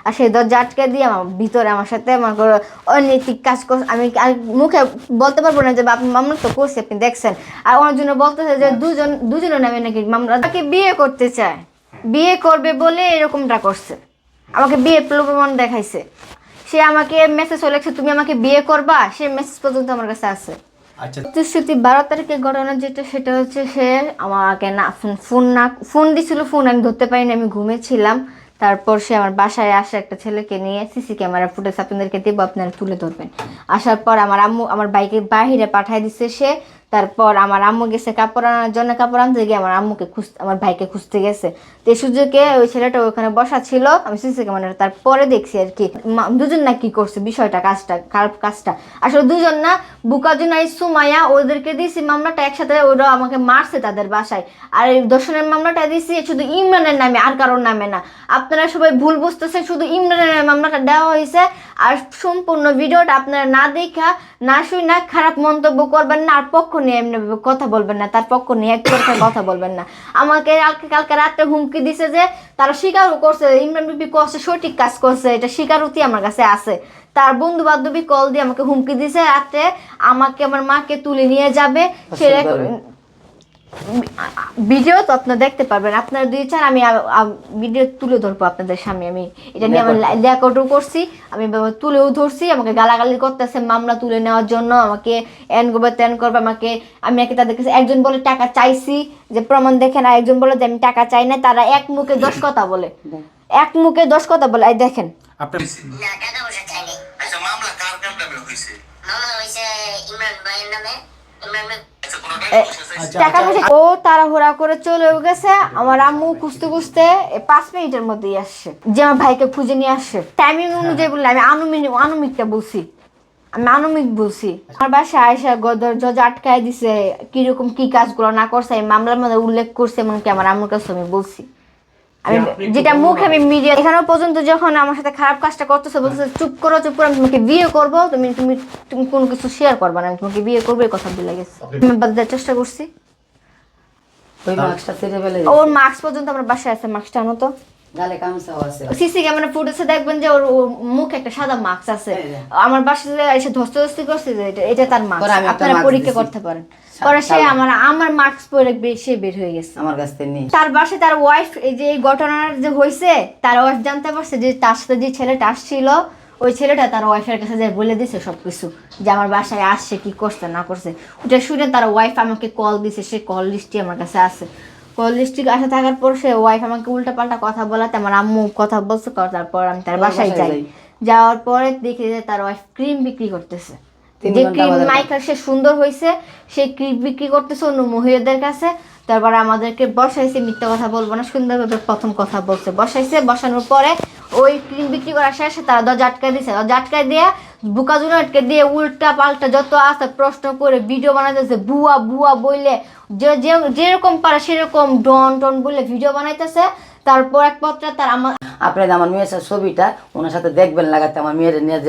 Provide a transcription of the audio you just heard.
আর সেই দরজা আটকে দিয়ে আমার ভিতরে আমার সাথে আমার অনৈতিক কাজ করছে। আমি মুখে বলতে পারবো না যে মামলা তো করছি, আপনি দেখছেন। আর ওনার জন্য বলতেছে যে দুজনের নামে নাকি মামলা, তাকে বিয়ে করতে চায়, বিয়ে করবে বলে এরকমটা করছে, আমাকে বিয়ে প্রমাণ দেখাইছে। সে আমাকে মেসেজ লেখছে তুমি আমাকে বিয়ে করবা, সে মেসেজ পর্যন্ত আমার কাছে আছে। আচ্ছা 12 তারিখের ঘটনা যেটা, সেটা হচ্ছে সে আমাকে ফোন দিছিল, ফোন আমি ধরতে পারিনি, আমি ঘুমেছিলাম। তারপর সে আমার বাসায় আসে একটা ছেলেকে নিয়ে, সিসি ক্যামেরা ফুটেজ আপনাদেরকে দেবো, আপনারা তুলে ধরবেন। আসার পর আমার আম্মু আমার বাইকে বাহিরে পাঠাই দিচ্ছে সে। তারপর আমার আম্মু গেছে কাপড় আনার জন্য, কাপড় আনতে গিয়ে আমার আম্মুকে আমার ভাইকে খুঁজতে গেছে। তো এই সুযোগে ওই ছেলেটা ওখানে বসা ছিল, আমি সিসি ক্যামেরা তারপরে দেখছি আর কি দুজন না কি করছে বিষয়টা, কাজটা খারাপ কাজটা। আসলে দুজন না, বুকাজুনাই সুমাইয়া ওদেরকে দিয়েছি মামলাটা একসাথে, ওরা আমাকে মারছে তাদের বাসায়। আর এই দর্শনের মামলাটা দিয়েছি শুধু ইমরানের নামে, আর কারোর নামে না। আপনারা সবাই ভুল বুঝতেছেন, শুধু ইমরানের মামলাটা দেওয়া হয়েছে। আর সম্পূর্ণ ভিডিওটা আপনারা না দেখা না শুই না খারাপ মন্তব্য করবেন না, আর পক্ষ নিয়ে এমনি কথা বলবেন না, তার পক্ষ নিয়ে এক কথা বলবেন না। আমাকে কালকে রাত্রে হুমকি দিছে যে তারা স্বীকারও করছে ইমরান বিবি করছে, সঠিক কাজ করছে, এটা স্বীকারোক্তি আমার কাছে আছে। তার বন্ধু বান্ধবী কল দিয়ে আমাকে হুমকি দিছে রাত্রে আমাকে আমার মাকে তুলে নিয়ে যাবে। সে ভিডিও তো আপনারা দেখতে পারবেন, আপনারা যদি চান আমি ভিডিও তুলে ধরবো আপনাদের সামনে। আমি এটা নিয়ে আমার রেকর্ডও করছি, আমি তুলেও ধরছি। আমাকে গালাগালি করতেছে মামলা তুলে নেওয়ার জন্য, আমাকে এন করবে তেন করবে আমাকে। আমি নাকি তাদের কাছে, একজন বলে টাকা চাইছি যে প্রমাণ দেখেন, আর একজন বলে যে আমি টাকা চাই না। তারা এক মুখে 10 কথা বলে, এক মুখে 10 কথা বলে। এই দেখেন আপনার না টাকা পয়সা চাইনি। আচ্ছা মামলা কার নামে হইছে? মামলা হইছে ইমরান ভাইয়ের নামে। ইমরান ভাই টাকা পয়সা ও তাড়াহুড়া করে চলেও গেছে। আমার আম্মু খুঁজতে খুঁজতে 5 মিনিটের মধ্যেই আসছে, যে আমার ভাইকে খুঁজে নিয়ে আসছে। টাইমিং অনুযায়ী বললে আমি আনুমিকটা বলছি, আমি আনুমিক বলছি। আমার বাসায় আয়সা দরজা আটকায় দিছে, কিরকম কি কাজগুলো না করছে এই মামলার মধ্যে উল্লেখ করছে, এমনকি আমার আম্মুর কাছে আমি বলছি। আমি যেটা মুখে আমি মিডিয়া এখানেও পর্যন্ত যখন আমার সাথে খারাপ কাজটা করতেছে বলতেছে চুপ করো চুপ করো, আমি তোমাকে বিয়ে করবো, তুমি তুমি তুমি কোনো কিছু শেয়ার করবে না, আমি তোমাকে বিয়ে করবো, এই কথা বলে গেছে। আমি বাদ দেওয়ার চেষ্টা করছি। ওর মাস্ক পর্যন্ত আমার বাসায় আছে, মাস্কটা আনো তো। সিসি ক্যামেরা ফুটেজে দেখবেন যে ওর মুখে একটা সাদা মাস্ক আছে। আমার বাসায় এসে ধস্তাধস্তি করছে যে এটা তার মাস্ক, আপনারা পরীক্ষা করতে পারেন। পরে সে আমার মাস্ক পরে সে বের হয়ে গেছে আমার কাছ থেকে নিয়ে। তার বাসায় তার ওয়াইফ, এই যে এই ঘটনার যে হয়েছে, তার ওয়াইফ জানতে পারছে যে তার সাথে যে ছেলেটা আসছিল, ওই ছেলেটা তার ওয়াইফের কাছে যে বলে দিছে সবকিছু, যে আমার বাসায় আসছে, কি করছে না করছে। ওটা শুনে তার ওয়াইফ আমাকে কল দিছে, সে কল লিস্টটি আমার কাছে আছে। কল লিস্টটি আসে থাকার পর সে ওয়াইফ আমাকে উল্টা পাল্টা কথা বলাতে আমার আম্মু কথা বলছে, তারপর আমি তার বাসায় যাই। যাওয়ার পরে দেখি যে তার ওয়াইফ ক্রিম বিক্রি করতেছে, যে ক্রিম মাইকা সে সুন্দর হয়েছে, সে ক্রিম বিক্রি করতেছে অন্য মহিলাদের কাছে। তারপর আমাদেরকে বসাইছে, মিথ্যা কথা বলবো না, সুন্দরভাবে প্রথম কথা বলছে, বসাইছে। বসানোর পরে ওই ক্রিম বিক্রি করার শেষে তারা দরজা আটকায় দিয়েছে, দরজা আটকায় দিয়ে বুকাজুনো আটকে দিয়ে উল্টা পাল্টা যত আছে প্রশ্ন করে ভিডিও বানাইতেছে, বুয়া বুয়া বললে যেরকম পারে সেরকম ডন টন বলে ভিডিও বানাইতেছে। তারপর এক পত্রে তার আমার আপনার আমার মেয়ের ছবিটা ওনার সাথে দেখবেন লাগাতে, আমার মেয়ের নিয়ে